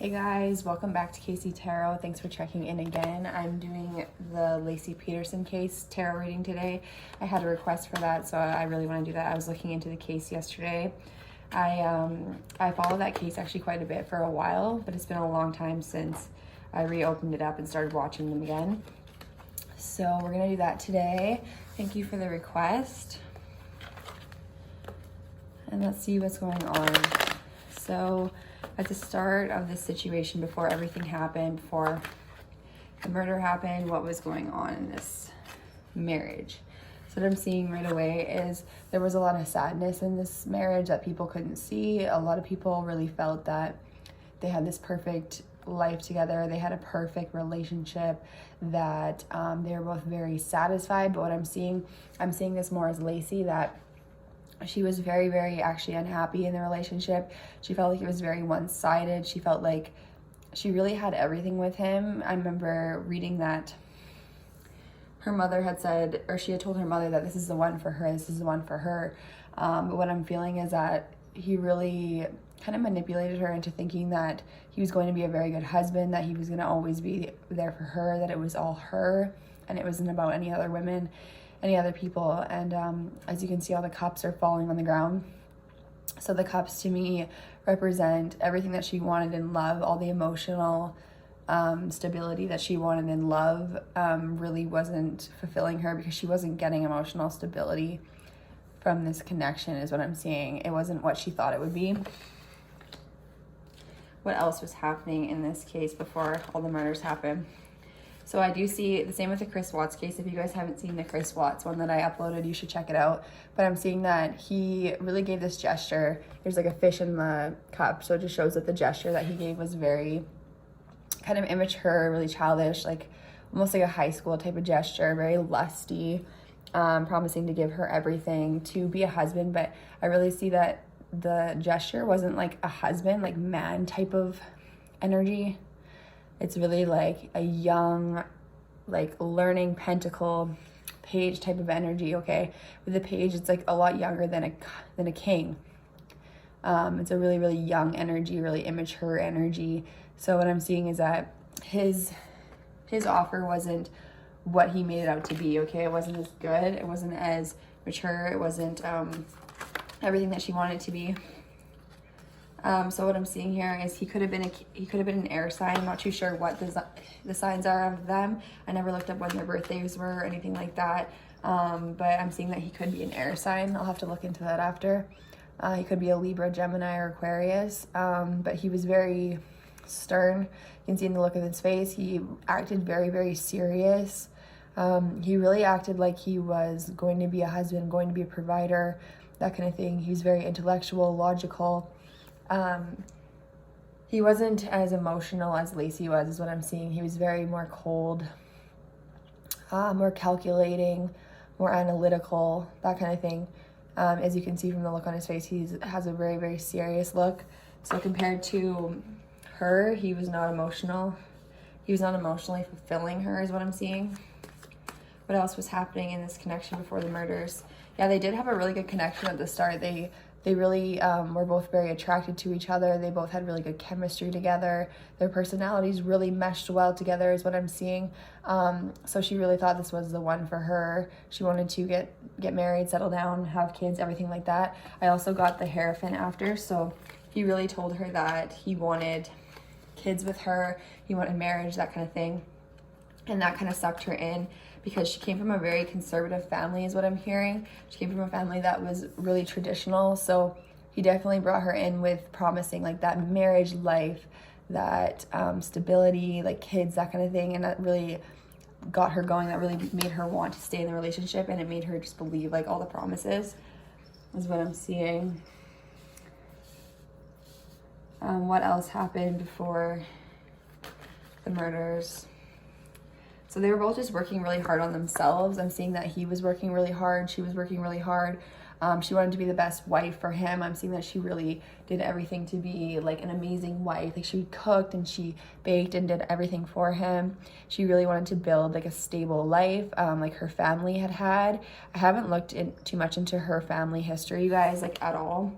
Hey guys, welcome back to Casey Tarot. Thanks for checking in again. I'm doing the Lacey Peterson case tarot reading today. I had a request for that, so I really want to do that. I was looking into the case yesterday. I followed that case actually quite a bit for a while, but it's been a long time since I reopened it up and started watching them again. So we're gonna do that today. Thank you for the request. And let's see what's going on. So at the start of this situation, before everything happened, before the murder happened, what was going on in this marriage? So what I'm seeing right away is there was a lot of sadness in this marriage that people couldn't see. A lot of people really felt that they had this perfect life together. They had a perfect relationship, that they were both very satisfied. But what I'm seeing this more as Lacey, that she was very, very actually unhappy in the relationship. She felt like it was very one-sided. She felt like she really had everything with him. I remember reading that her mother had said, or she had told her mother that this is the one for her, this is the one for her. But what I'm feeling is that he really kind of manipulated her into thinking that he was going to be a very good husband, that he was going to always be there for her, that it was all her, and it wasn't about any other women, any other people. And as you can see, all the cups are falling on the ground. So the cups to me represent everything that she wanted in love. All the emotional stability that she wanted in love really wasn't fulfilling her, because she wasn't getting emotional stability from this connection, is what I'm seeing. It wasn't what she thought it would be. What else was happening in this case before all the murders happened? So I do see the same with the Chris Watts case. If you guys haven't seen the Chris Watts one that I uploaded, you should check it out. But I'm seeing that he really gave this gesture. There's like a fish in the cup, so it just shows that the gesture that he gave was very kind of immature, really childish, like almost like a high school type of gesture, very lusty, promising to give her everything, to be a husband. But I really see that the gesture wasn't like a husband, like man type of energy. It's really like a young, like learning pentacle page type of energy, okay? With the page, it's like a lot younger than a king. It's a really, really young energy, really immature energy. So what I'm seeing is that his offer wasn't what he made it out to be, okay? It wasn't as good. It wasn't as mature. It wasn't everything that she wanted it to be. So what I'm seeing here is he could have been an air sign. I'm not too sure what the signs are of them. I never looked up when their birthdays were or anything like that. But I'm seeing that he could be an air sign. I'll have to look into that after. He could be a Libra, Gemini, or Aquarius. But he was very stern. You can see in the look of his face, he acted very, very serious. He really acted like he was going to be a husband, going to be a provider, that kind of thing. He was very intellectual, logical. He wasn't as emotional as Lacey was, is what I'm seeing. He was very more cold, more calculating, more analytical, that kind of thing. As you can see from the look on his face, he has a very, very serious look. So compared to her, he was not emotional. He was not emotionally fulfilling her, is what I'm seeing. What else was happening in this connection before the murders? Yeah, they did have a really good connection at the start. They really were both very attracted to each other. They both had really good chemistry together. Their personalities really meshed well together, is what I'm seeing. So she really thought this was the one for her. She wanted to get married, settle down, have kids, everything like that. I also got the Hierophant after, so he really told her that he wanted kids with her, he wanted marriage, that kind of thing. And that kind of sucked her in, because she came from a very conservative family, is what I'm hearing. She came from a family that was really traditional. So he definitely brought her in with promising like that marriage life, that stability, like kids, that kind of thing. And that really got her going. That really made her want to stay in the relationship. And it made her just believe like all the promises, is what I'm seeing. What else happened before the murders? So they were both just working really hard on themselves. I'm seeing that he was working really hard. She was working really hard. She wanted to be the best wife for him. I'm seeing that she really did everything to be like an amazing wife. Like she cooked and she baked and did everything for him. She really wanted to build like a stable life, like her family had. I haven't looked too much into her family history, you guys, like at all.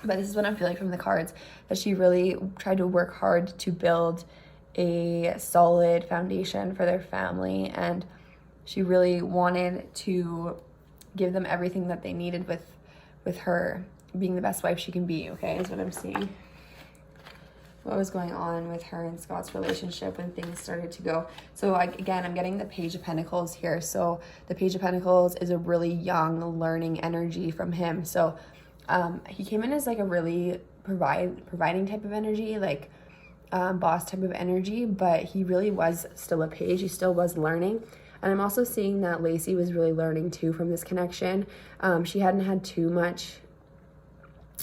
But this is what I'm feeling from the cards, that she really tried to work hard to build a solid foundation for their family, and she really wanted to give them everything that they needed with her being the best wife she can be, okay, is what I'm seeing. What was going on with her and Scott's relationship when things started to go. So again, I'm getting the Page of Pentacles here. So the Page of Pentacles is a really young, learning energy from him. So he came in as like a really providing type of energy, like boss type of energy, but he really was still a page. He still was learning. And I'm also seeing that Lacey was really learning too from this connection. She hadn't had too much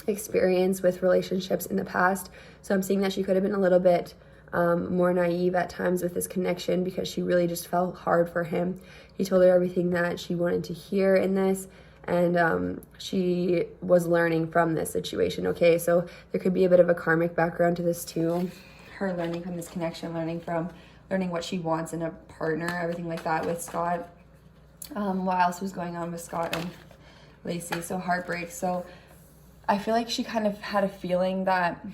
experience with relationships in the past, so I'm seeing that she could have been a little bit more naive at times with this connection, because she really just fell hard for him. He told her everything that she wanted to hear in this, and she was learning from this situation, okay? So there could be a bit of a karmic background to this too. Her learning from this connection, learning what she wants in a partner, everything like that with Scott. What else was going on with Scott and Lacey? So heartbreak. So I feel like she kind of had a feeling that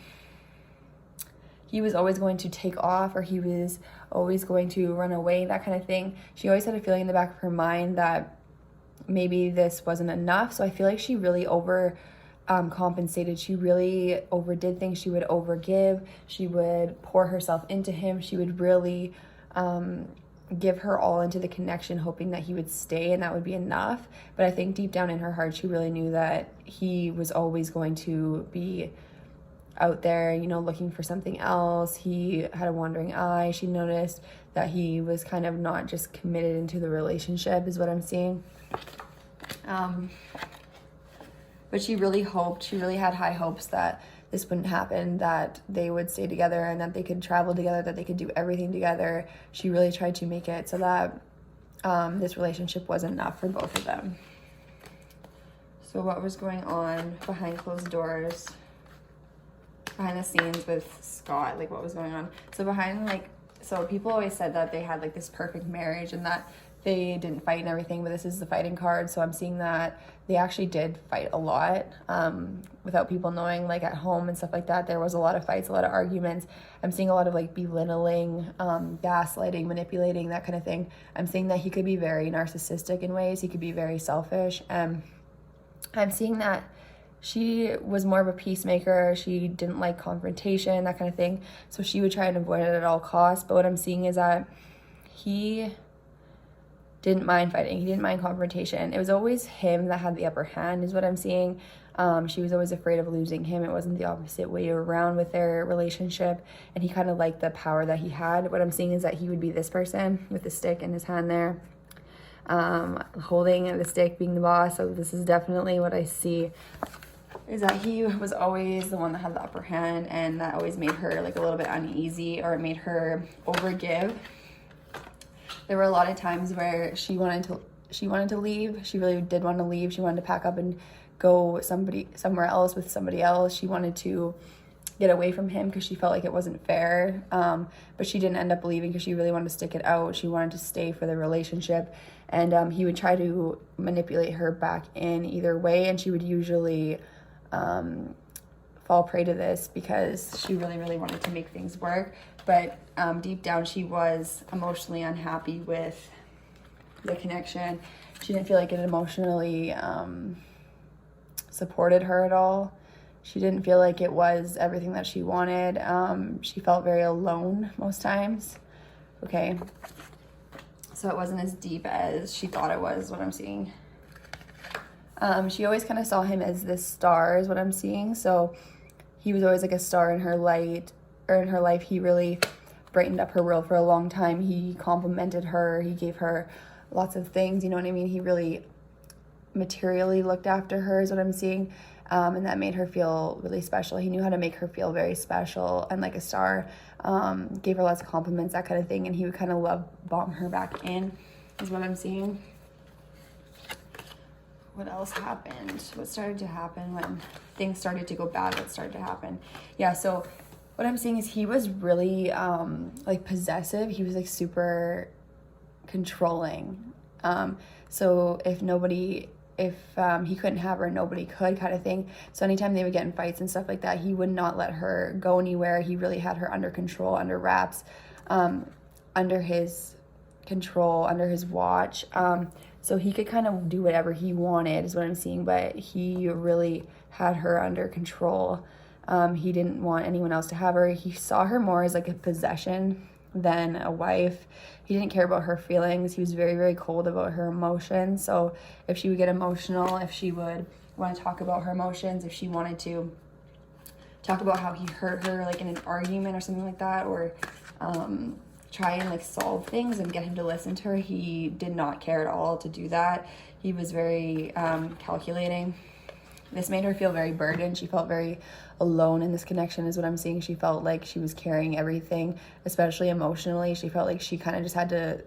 he was always going to take off, or he was always going to run away, that kind of thing. She always had a feeling in the back of her mind that maybe this wasn't enough. So I feel like she really compensated. She really overdid things. She would overgive. She would pour herself into him. She would really give her all into the connection, hoping that he would stay and that would be enough. But I think deep down in her heart, she really knew that he was always going to be out there, you know, looking for something else. He had a wandering eye. She noticed that he was kind of not just committed into the relationship, is what I'm seeing. But she really had high hopes that this wouldn't happen, that they would stay together and that they could travel together, that they could do everything together. She really tried to make it so that this relationship was enough for both of them. So what was going on behind closed doors, behind the scenes with Scott? Like, what was going on? So people always said that they had like this perfect marriage and that they didn't fight and everything, but this is the fighting card. So I'm seeing that they actually did fight a lot without people knowing, like at home and stuff like that. There was a lot of fights, a lot of arguments. I'm seeing a lot of like belittling, gaslighting, manipulating, that kind of thing. I'm seeing that he could be very narcissistic in ways. He could be very selfish. I'm seeing that she was more of a peacemaker. She didn't like confrontation, that kind of thing. So she would try and avoid it at all costs. But what I'm seeing is that he didn't mind fighting. He didn't mind confrontation. It was always him that had the upper hand, is what I'm seeing. She was always afraid of losing him. It wasn't the opposite way around with their relationship. And he kind of liked the power that he had. What I'm seeing is that he would be this person with the stick in his hand there, holding the stick, being the boss. So this is definitely what I see, is that he was always the one that had the upper hand, and that always made her like a little bit uneasy, or it made her overgive. There were a lot of times where she wanted to leave. She really did want to leave. She wanted to pack up and go somewhere else with somebody else. She wanted to get away from him because she felt like it wasn't fair. But she didn't end up leaving because she really wanted to stick it out. She wanted to stay for the relationship. And he would try to manipulate her back in either way. And she would usually fall prey to this because she really, really wanted to make things work. But deep down, she was emotionally unhappy with the connection. She didn't feel like it emotionally supported her at all. She didn't feel like it was everything that she wanted. She felt very alone most times. Okay. So it wasn't as deep as she thought it was, what I'm seeing. She always kind of saw him as this star, is what I'm seeing. So he was always like a star in her light, or in her life. He really brightened up her world for a long time. He complimented her. He gave her lots of things, you know what I mean? He really materially looked after her, is what I'm seeing. And that made her feel really special. He knew how to make her feel very special and like a star. Gave her lots of compliments, that kind of thing. And he would kind of love bomb her back in, is what I'm seeing. What else happened? What started to happen when things started to go bad? What started to happen? Yeah, so what I'm seeing is he was really like possessive. He was like super controlling. So if nobody he couldn't have her, nobody could, kind of thing. So anytime they would get in fights and stuff like that, he would not let her go anywhere. He really had her under control, under wraps, under his control, under his watch. So he could kind of do whatever he wanted is what I'm seeing, but he really had her under control. He didn't want anyone else to have her. He saw her more as like a possession than a wife. He didn't care about her feelings. He was very, very cold about her emotions. So if she would get emotional, if she would want to talk about her emotions, if she wanted to talk about how he hurt her like in an argument or something like that, or try and like solve things and get him to listen to her, he did not care at all to do that. He was very calculating. This made her feel very burdened. She felt very alone in this connection is what I'm seeing. She felt like she was carrying everything, especially emotionally. She felt like she kind of just had to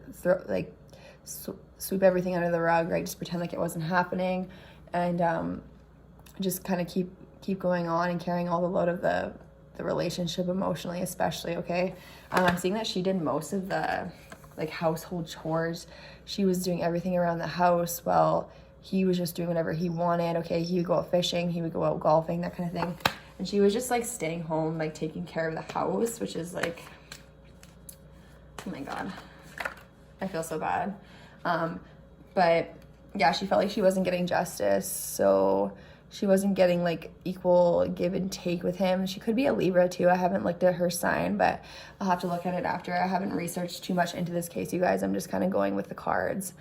sweep everything under the rug, right? Just pretend like it wasn't happening, and just kind of keep going on and carrying all the load of the relationship emotionally, especially, okay? I'm seeing that she did most of the like household chores. She was doing everything around the house while he was just doing whatever he wanted. Okay, he would go out fishing, he would go out golfing, that kind of thing. And she was just like staying home, like taking care of the house, which is like, oh my God, I feel so bad. But yeah, she felt like she wasn't getting justice. So she wasn't getting like equal give and take with him. She could be a Libra too. I haven't looked at her sign, but I'll have to look at it after. I haven't researched too much into this case, you guys. I'm just kind of going with the cards.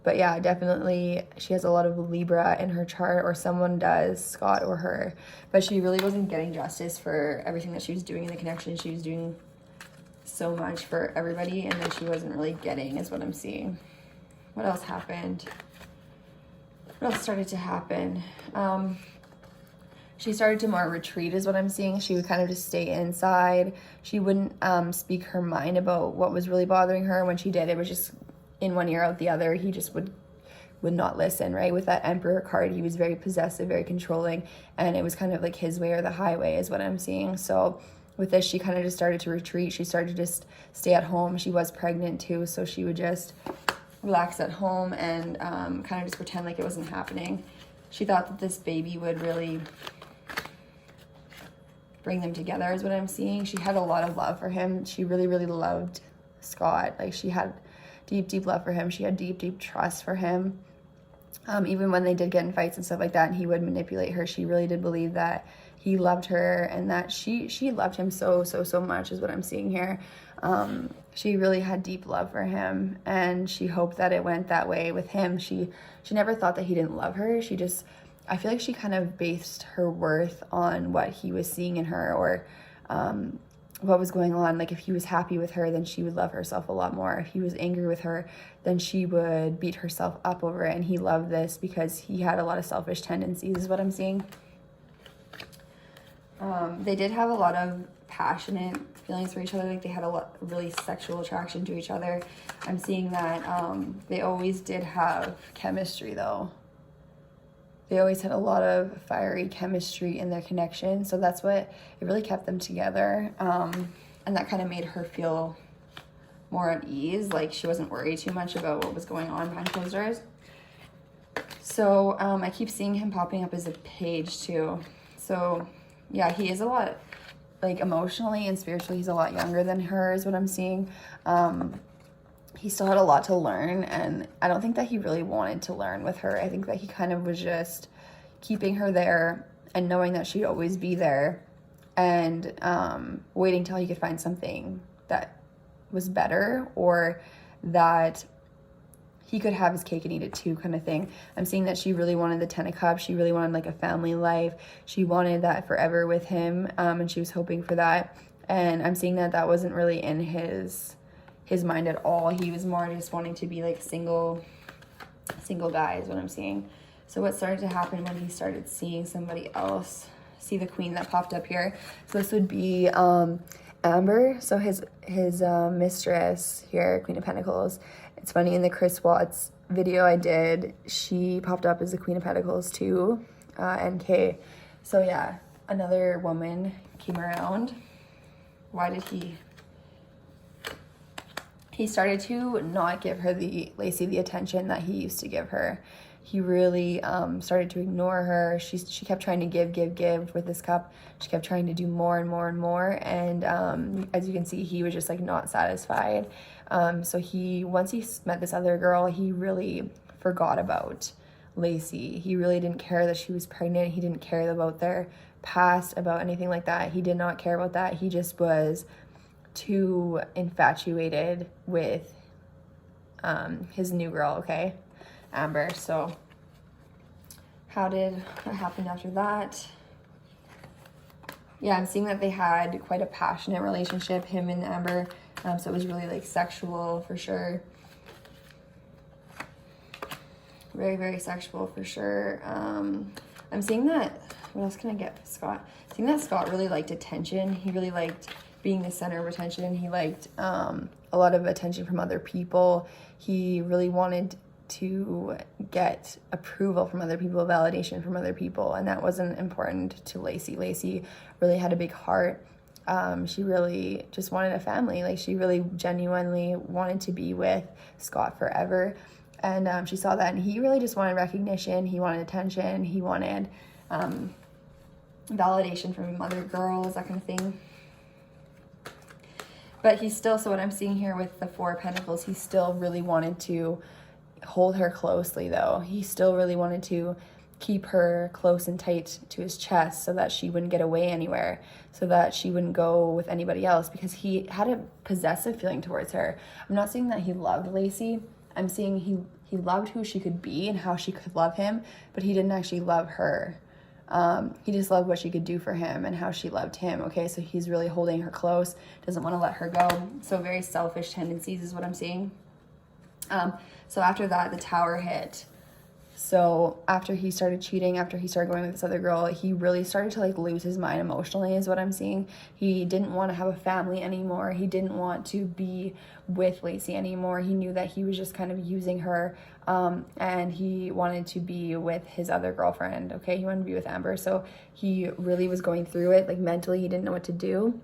But yeah, definitely she has a lot of Libra in her chart, or someone does, Scott or her. But she really wasn't getting justice for everything that she was doing in the connection. She was doing so much for everybody, and then she wasn't really getting, is what I'm seeing. What else happened? What else started to happen? She started to more retreat is what I'm seeing. She would kind of just stay inside. She wouldn't speak her mind about what was really bothering her. When she did, it was just in one ear out the other. He just would not listen, right? With that Emperor card, he was very possessive, very controlling, and it was kind of like his way or the highway is what I'm seeing. So with this, she kind of just started to retreat. She started to just stay at home. She was pregnant too, so she would just relax at home and kind of just pretend like it wasn't happening. She thought that this baby would really bring them together is what I'm seeing. She had a lot of love for him. She really, really loved Scott. Like, she had deep, deep love for him. She had deep, deep trust for him. Even when they did get in fights and stuff like that and he would manipulate her, she really did believe that he loved her and that she loved him so much is what I'm seeing here. She really had deep love for him, and she hoped that it went that way with him. She never thought that he didn't love her. I feel like she kind of based her worth on what he was seeing in her, or what was going on. Like, if he was happy with her, then she would love herself a lot more. If he was angry with her, then she would beat herself up over it. And he loved this because he had a lot of selfish tendencies is what I'm seeing. They did have a lot of passionate feelings for each other. Like, they had a lot really sexual attraction to each other. I'm seeing that they always did have chemistry though. They always had a lot of fiery chemistry in their connection. So that's what, it really kept them together. And that kind of made her feel more at ease. Like, she wasn't worried too much about what was going on behind closed doors. So I keep seeing him popping up as a page too. So yeah, he is a lot, like, emotionally and spiritually, he's a lot younger than her is what I'm seeing. He still had a lot to learn, and I don't think that he really wanted to learn with her. I think that he kind of was just keeping her there and knowing that she'd always be there, and waiting till he could find something that was better, or that he could have his cake and eat it too, kind of thing. I'm seeing that she really wanted the 10 of Cups. She really wanted like a family life. She wanted that forever with him, and she was hoping for that. And I'm seeing that that wasn't really in his mind at all. He was more just wanting to be like single guy is what I'm seeing. So what started to happen when he started seeing somebody else? See the Queen that popped up here. So this would be Amber. So his mistress here, Queen of Pentacles. It's funny, in the Chris Watts video I did, she popped up as the Queen of Pentacles too, NK. So yeah, another woman came around. Why did he he started to not give her Lacey the attention that he used to give her. He really started to ignore her. She kept trying to give with this cup. She kept trying to do more and more and more. And as you can see, he was just like not satisfied. So once he met this other girl, he really forgot about Lacey. He really didn't care that she was pregnant. He didn't care about their past, about anything like that. He did not care about that. He just was too infatuated with his new girl, okay? Amber. So what happened after that? Yeah, I'm seeing that they had quite a passionate relationship, him and Amber. So it was really like sexual for sure. Very, very sexual for sure. I'm seeing that, what else can I get for Scott? Seeing that Scott really liked attention. He really liked being the center of attention. He liked a lot of attention from other people. He really wanted to get approval from other people, validation from other people, and that wasn't important to Lacey. Lacey really had a big heart. She really just wanted a family. Like, she really genuinely wanted to be with Scott forever, and she saw that, and he really just wanted recognition. He wanted attention. He wanted validation from other girls, that kind of thing. But he still, so what I'm seeing here with the Four of Pentacles, he still really wanted to hold her closely, though. He still really wanted to keep her close and tight to his chest so that she wouldn't get away anywhere, so that she wouldn't go with anybody else, because he had a possessive feeling towards her. I'm not saying that he loved Lacey. I'm saying he loved who she could be and how she could love him, but he didn't actually love her. He just loved what she could do for him and how she loved him, okay? So he's really holding her close, doesn't want to let her go. So very selfish tendencies is what I'm seeing. So after that, the Tower hit. So after he started cheating, after he started going with this other girl, he really started to like lose his mind emotionally is what I'm seeing. He didn't want to have a family anymore. He didn't want to be with Lacey anymore. He knew that he was just kind of using her, and he wanted to be with his other girlfriend, okay? He wanted to be with Amber. So he really was going through it. Like, mentally, he didn't know what to do.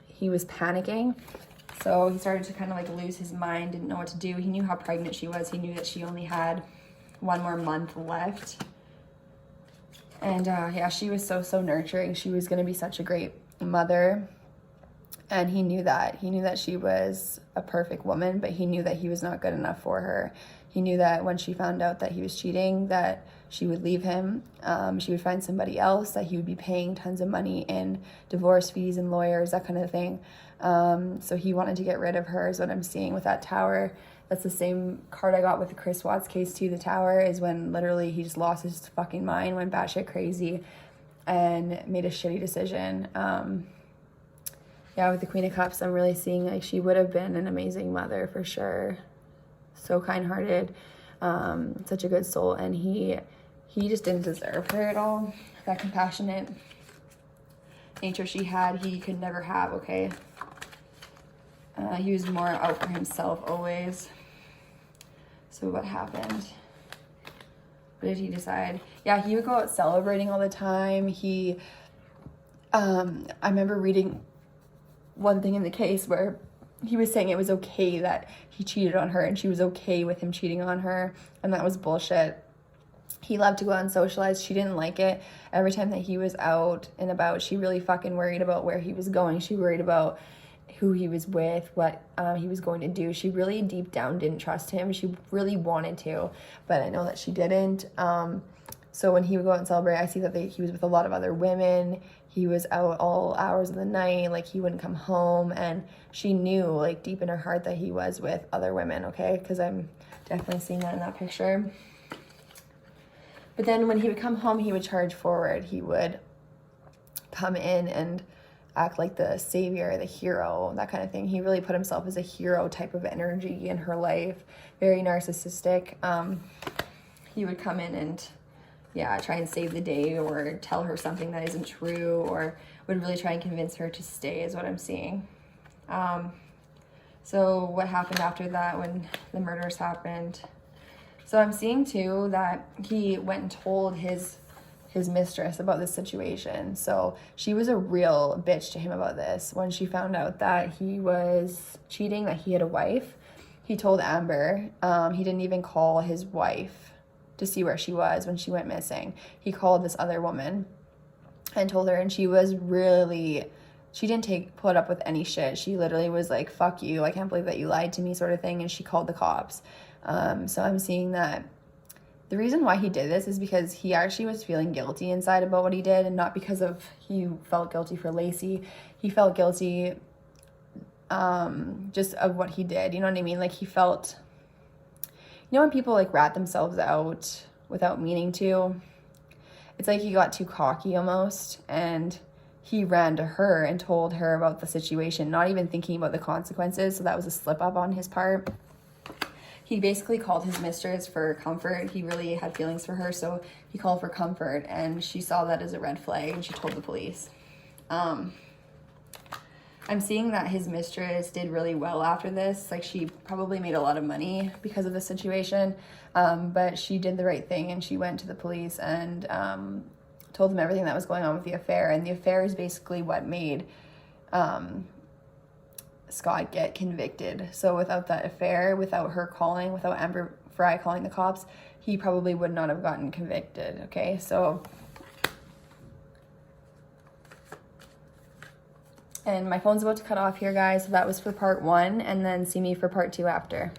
He was panicking. So he started to kind of like lose his mind, didn't know what to do. He knew how pregnant she was. He knew that she only had 1 more month left. And yeah, she was so nurturing. She was going to be such a great mother. And he knew that. He knew that she was a perfect woman, but he knew that he was not good enough for her. He knew that when she found out that he was cheating, that she would leave him. She would find somebody else, that he would be paying tons of money in divorce fees and lawyers, that kind of thing. So he wanted to get rid of her is what I'm seeing with that Tower. That's the same card I got with the Chris Watts case too. The Tower is when literally he just lost his fucking mind, went batshit crazy, and made a shitty decision. Yeah, with the Queen of Cups, I'm really seeing like she would have been an amazing mother for sure. So kind-hearted, such a good soul, and he just didn't deserve her at all. That compassionate nature she had, he could never have, okay? He was more out for himself always. So what happened? What did he decide? Yeah, he would go out celebrating all the time. I remember reading one thing in the case where he was saying it was okay that he cheated on her and she was okay with him cheating on her, and that was bullshit. He loved to go out and socialize. She didn't like it. Every time that he was out and about, she really fucking worried about where he was going. She worried about who he was with, what he was going to do. She really deep down didn't trust him. She really wanted to, but I know that she didn't. So when he would go out and celebrate, I see that he was with a lot of other women. He was out all hours of the night, like he wouldn't come home, and she knew like deep in her heart that he was with other women, okay? Because I'm definitely seeing that in that picture. But then when he would come home, he would charge forward. He would come in and act like the savior, the hero, that kind of thing. He really put himself as a hero type of energy in her life. Very narcissistic. He would come in and, yeah, try and save the day or tell her something that isn't true, or would really try and convince her to stay is what I'm seeing. So what happened after that when the murders happened? So I'm seeing too that he went and told his his mistress about this situation. So she was a real bitch to him about this. When she found out that he was cheating, that he had a wife, he told Amber. He didn't even call his wife to see where she was when she went missing. He called this other woman and told her, and she was really, she didn't put up with any shit. She literally was like, fuck you, I can't believe that you lied to me, sort of thing, and she called the cops. So I'm seeing that the reason why he did this is because he actually was feeling guilty inside about what he did, and not because of he felt guilty for Lacey. He felt guilty just of what he did, you know what I mean? Like, he felt, you know when people like rat themselves out without meaning to? It's like he got too cocky almost, and he ran to her and told her about the situation, not even thinking about the consequences. So that was a slip up on his part. He basically called his mistress for comfort. He really had feelings for her, so he called for comfort, and she saw that as a red flag, and she told the police. I'm seeing that his mistress did really well after this. Like, she probably made a lot of money because of the situation, but she did the right thing, and she went to the police and told them everything that was going on with the affair. And the affair is basically what made Scott get convicted. So without that affair, without her calling, without Amber Fry calling the cops, he probably would not have gotten convicted. Okay, so, and my phone's about to cut off here, guys. So that was for part 1, and then see me for part 2 after.